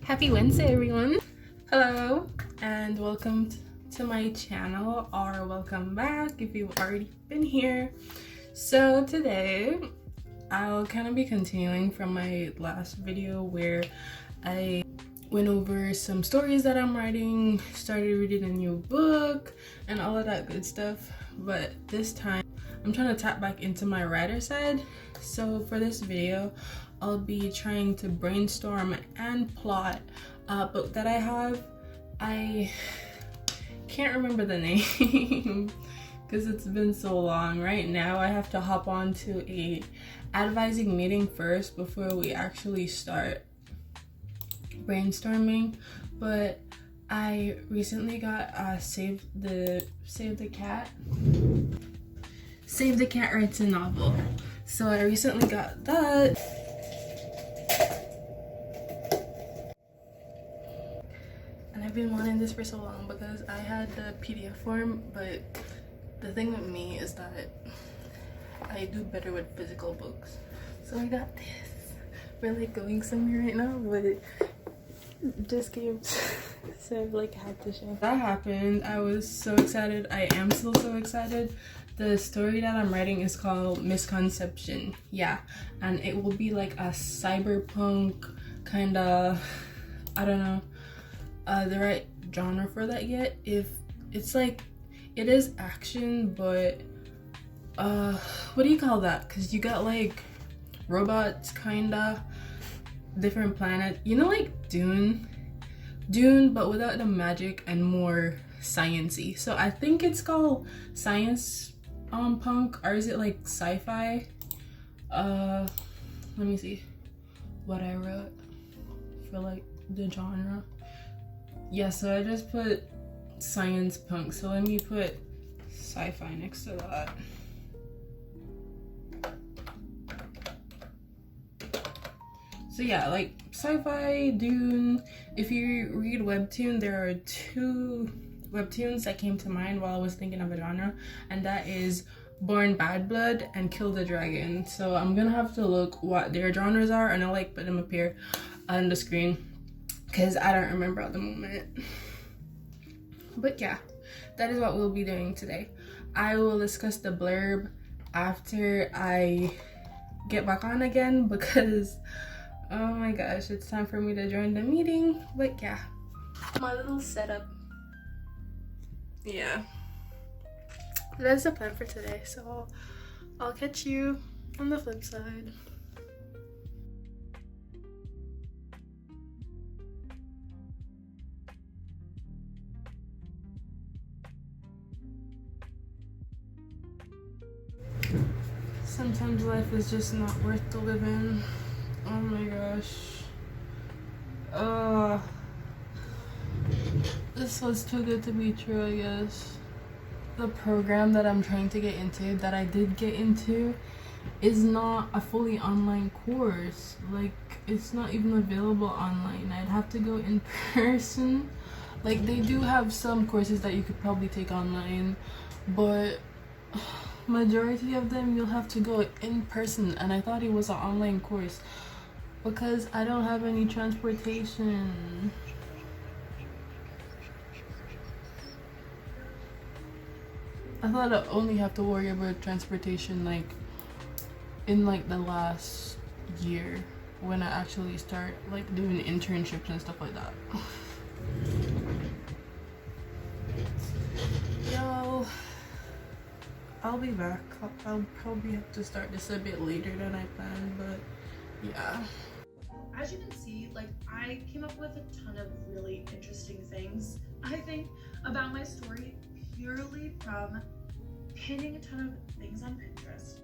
Happy Wednesday, everyone. Hello and welcome to my channel, or welcome back if you've already been here. So today I'll kind of be continuing from my last video where I went over some stories that I'm writing, started reading a new book and all of that good stuff. But this time I'm trying to tap back into my writer side. So for this video I'll be trying to brainstorm and plot a book that I have. I can't remember the name because it's been so long. Right now I have to hop on to a advising meeting first before we actually start brainstorming. But I recently got Save the Cat writes a novel. So I recently got that. And I've been wanting this for so long because I had the PDF form, but the thing with me is that I do better with physical books. So I got this. We're like going somewhere right now, but just came, so I've like had to share. That happened. I was so excited. I am still so excited. The story that I'm writing is called Misconception. Yeah, and it will be like a cyberpunk kind of, I don't know the right genre for that yet. If it's like, it is action, but what do you call that? Because you got like robots, kinda different planet, you know, like Dune, but without the magic and more sciencey. So I think it's called science punk, or is it like sci-fi? Let me see what I wrote for like the genre. Yeah, so I just put science punk, so let me put sci-fi next to that. So yeah, like sci-fi, Dune. If you read webtoon, there are two webtoons that came to mind while I was thinking of a genre, and that is Born Bad Blood and Kill the Dragon. So I'm gonna have to look what their genres are, and I'll like put them up here on the screen because I don't remember at the moment. But yeah, that is what we'll be doing today. I will discuss the blurb after I get back on again because oh my gosh, it's time for me to join the meeting. But yeah, my little setup. Yeah, that's the plan for today. So I'll catch you on the flip side. Sometimes life is just not worth the living. Oh my gosh. This was too good to be true, I guess. The program that I'm trying to get into, that I did get into, is not a fully online course. Like, it's not even available online. I'd have to go in person. Like, they do have some courses that you could probably take online, but majority of them you'll have to go in person, and I thought it was an online course because I don't have any transportation. I thought I only have to worry about transportation like in like the last year when I actually start like doing internships and stuff like that. Yo, I'll be back. I'll probably have to start this a bit later than I planned, but yeah. As you can see, like, I came up with a ton of really interesting things, I think, about my story purely from pinning a ton of things on Pinterest.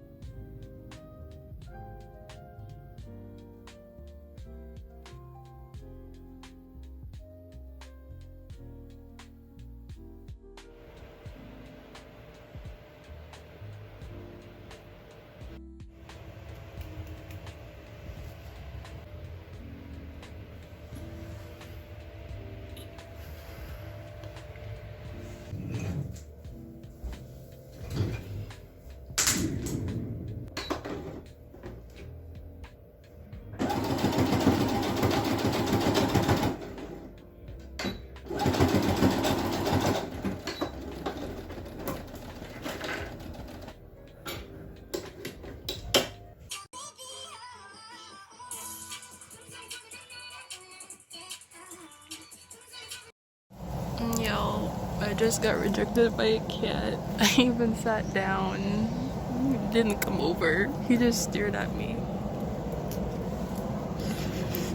just got rejected by a cat. I even sat down. He didn't come over. He just stared at me.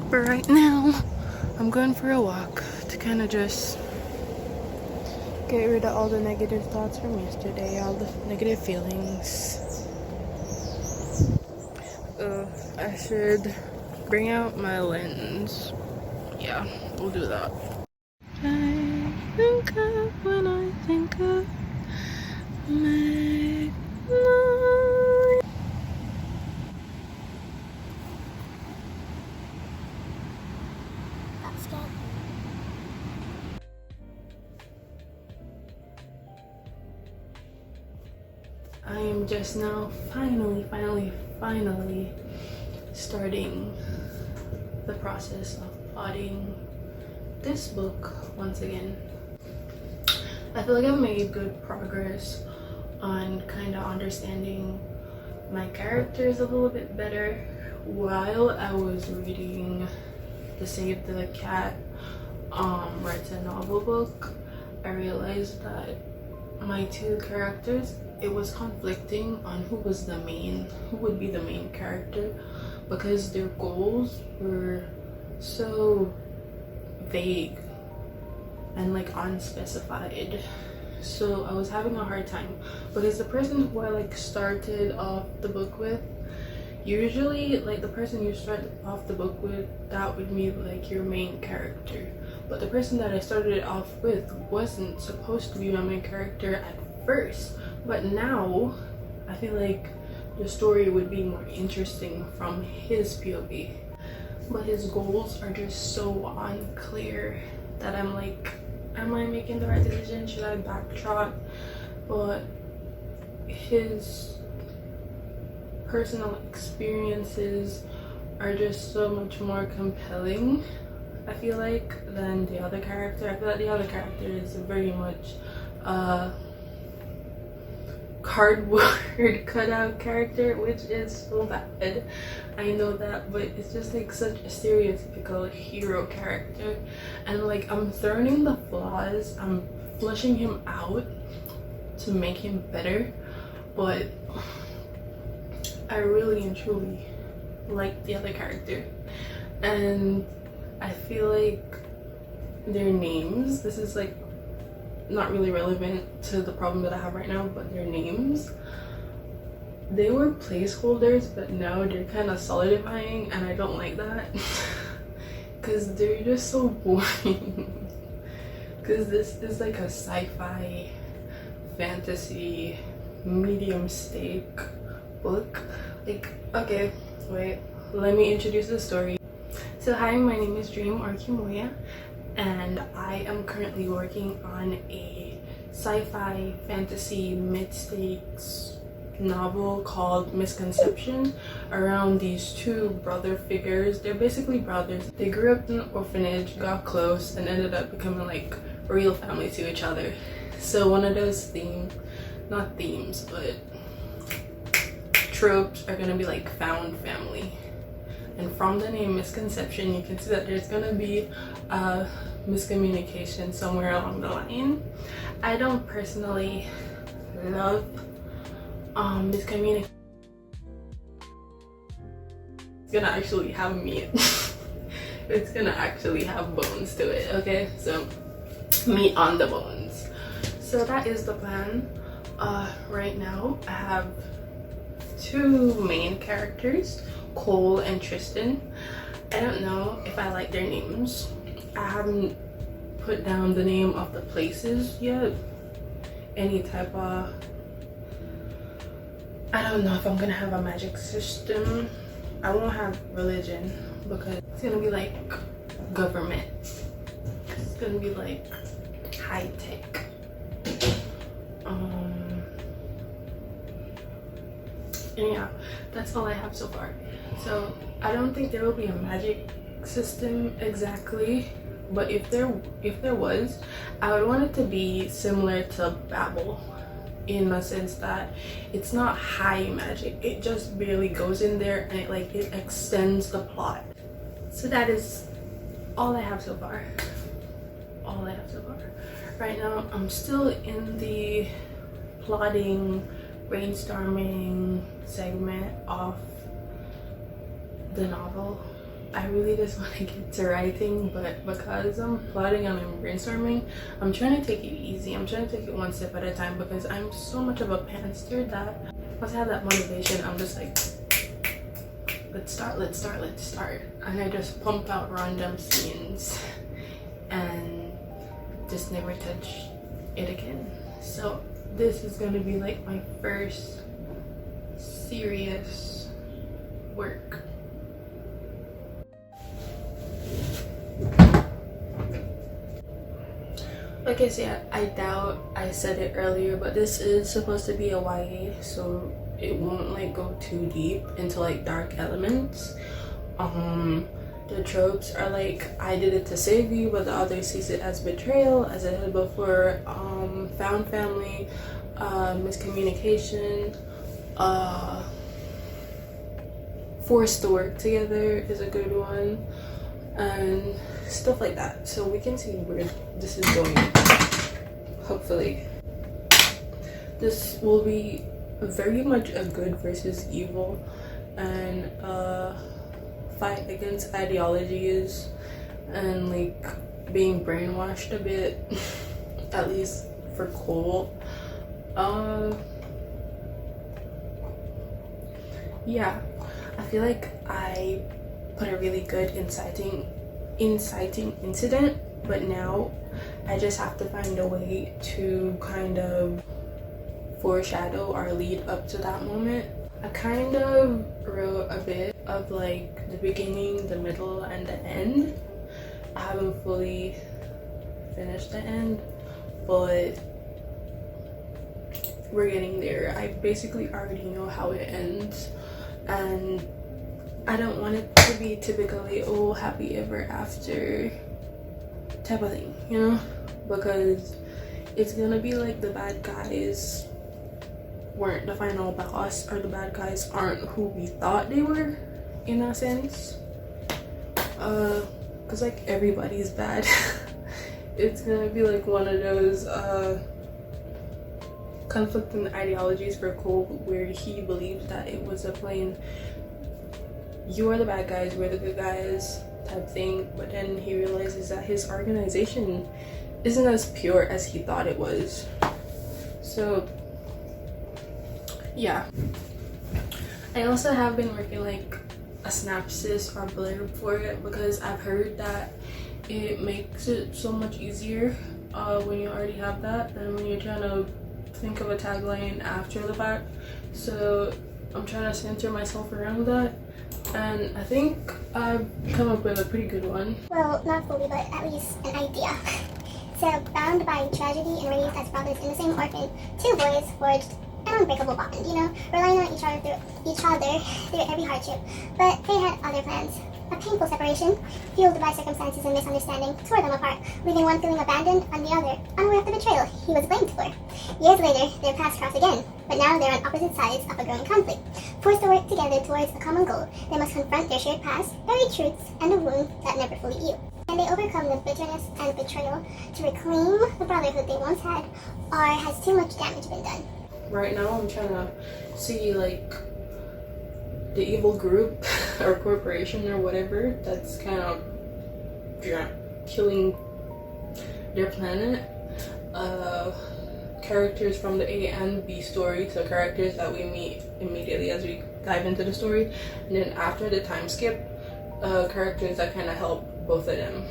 But right now, I'm going for a walk to kind of just get rid of all the negative thoughts from yesterday, all the negative feelings. I should bring out my lens. Yeah, we'll do that. I think of when I think of Magnolia. I am just now finally starting the process of plotting this book once again. I feel like I've made good progress on kind of understanding my characters a little bit better. While I was reading the Save the Cat Writes a Novel book, I realized that my two characters, it was conflicting on who would be the main character, because their goals were so vague and like unspecified. So I was having a hard time, because the person who I like started off the book with, usually like the person you start off the book with, that would be like your main character. But the person that I started it off with wasn't supposed to be my main character at first, but now I feel like the story would be more interesting from his POV. But his goals are just so unclear that I'm like, am I making the right decision? Should I backtrack? But his personal experiences are just so much more compelling, I feel like, than the other character. I feel like the other character is very much cardboard cutout character, which is so bad, I know that, but it's just like such a stereotypical hero character, and like I'm throwing the flaws, I'm flushing him out to make him better. But I really and truly like the other character, and I feel like their names, this is like not really relevant to the problem that I have right now, but their names, they were placeholders, but now they're kind of solidifying, and I don't like that because they're just so boring. Because this is like a sci-fi fantasy medium stake book. Like, okay, wait, let me introduce the story. So hi, my name is Dream or Kimoya, and I am currently working on a sci-fi fantasy mid-stakes novel called Misconception around these two brother figures. They're basically brothers. They grew up in an orphanage, got close, and ended up becoming like real family to each other. So one of those not themes, but tropes are gonna be like found family. And from the name Misconception, you can see that there's gonna be a miscommunication somewhere along the line. I don't personally love miscommunication. It's gonna actually have meat. It's gonna actually have bones to it, okay? So meat on the bones. So that is the plan. Right now I have two main characters, Cole and Tristan. I don't know if I like their names. I haven't put down the name of the places yet. Any type of, I don't know if I'm gonna have a magic system. I won't have religion because it's gonna be like government. It's gonna be like high tech. And yeah, that's all I have so far. So I don't think there will be a magic system exactly, but if there was, I would want it to be similar to Babel, in the sense that it's not high magic, it just barely goes in there and it extends the plot. So that is all I have so far. Right now I'm still in the plotting, brainstorming segment of the novel. I really just want to get to writing, but because I'm plotting and I'm brainstorming, I'm trying to take it easy. I'm trying to take it one step at a time because I'm so much of a pantser that once I have that motivation, I'm just like, let's start. And I just pump out random scenes and just never touch it again. So this is gonna be like my first serious work. Like I said, I doubt I said it earlier, but this is supposed to be a YA, so it won't like go too deep into like dark elements. The tropes are like, I did it to save you, but the other sees it as betrayal, as I said before. Found family, miscommunication, forced to work together is a good one, and stuff like that. So we can see where this is going. Hopefully this will be very much a good versus evil, and fight against ideologies and like being brainwashed a bit, at least for Cole. Yeah, I feel like I put a really good inciting incident, but now I just have to find a way to kind of foreshadow or lead up to that moment. I kind of wrote a bit of like the beginning, the middle, and the end. I haven't fully finished the end, but we're getting there. I basically already know how it ends, and I don't want it to be typically, oh, happy ever after type of thing, you know, because it's gonna be like the bad guys weren't the final boss, or the bad guys aren't who we thought they were, in a sense. Because like everybody's bad. It's gonna be like one of those conflicting ideologies for Cole, where he believes that it was a plain, you are the bad guys, we're the good guys type thing, but then he realizes that his organization isn't as pure as he thought it was. So yeah, I also have been working like a synopsis or blurb for it, because I've heard that it makes it so much easier when you already have that than when you're trying to think of a tagline after the fact. So I'm trying to center myself around that, and I think I've come up with a pretty good one. Well, not fully, but at least an idea. So, bound by tragedy and raised as brothers in the same orphan, two boys forged an unbreakable bond, you know, relying on each other through every hardship. But they had other plans. A painful separation, fueled by circumstances and misunderstanding, tore them apart, leaving one feeling abandoned and the other unaware of the betrayal he was blamed for. Years later, their paths cross again, but now they're on opposite sides of a growing conflict. Forced to work together towards a common goal, they must confront their shared past, buried truths, and a wound that never fully healed. And they overcome the bitterness and betrayal to reclaim the brotherhood they once had, or has too much damage been done? Right now I'm trying to see like the evil group or corporation or whatever that's kind of killing their planet. Characters from the A and B story, so characters that we meet immediately as we dive into the story, and then after the time skip, characters that kind of help both of them,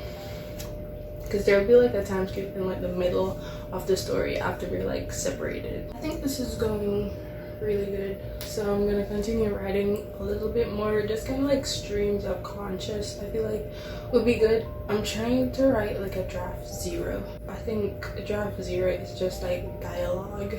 because there'll be like a time skip in like the middle of the story after they're like separated. I think this is going really good, so I'm gonna continue writing a little bit more, just kind of like streams of conscious. I feel like would be good. I'm trying to write like a draft 0. I think a draft 0 is just like dialogue.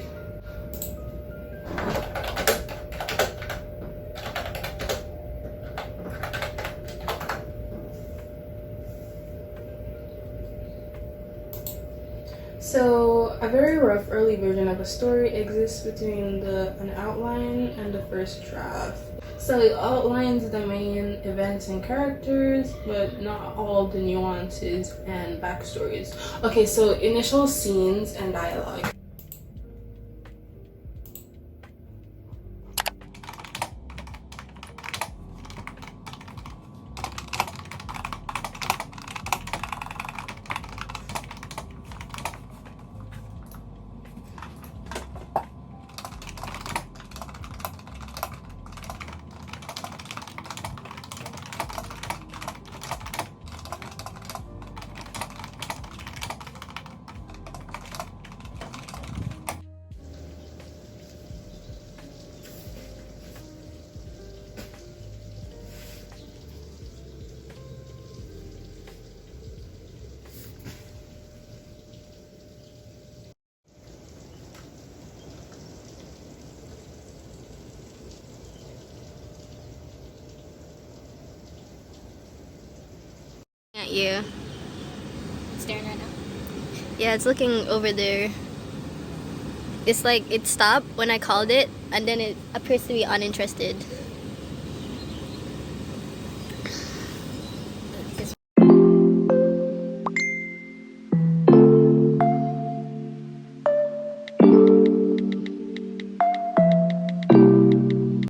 So a very rough early version of a story exists between an outline and the first draft. So it outlines the main events and characters, but not all the nuances and backstories. Okay, so initial scenes and dialogue. At you. Staring right now? Yeah, it's looking over there. It's like it stopped when I called it, and then it appears to be uninterested.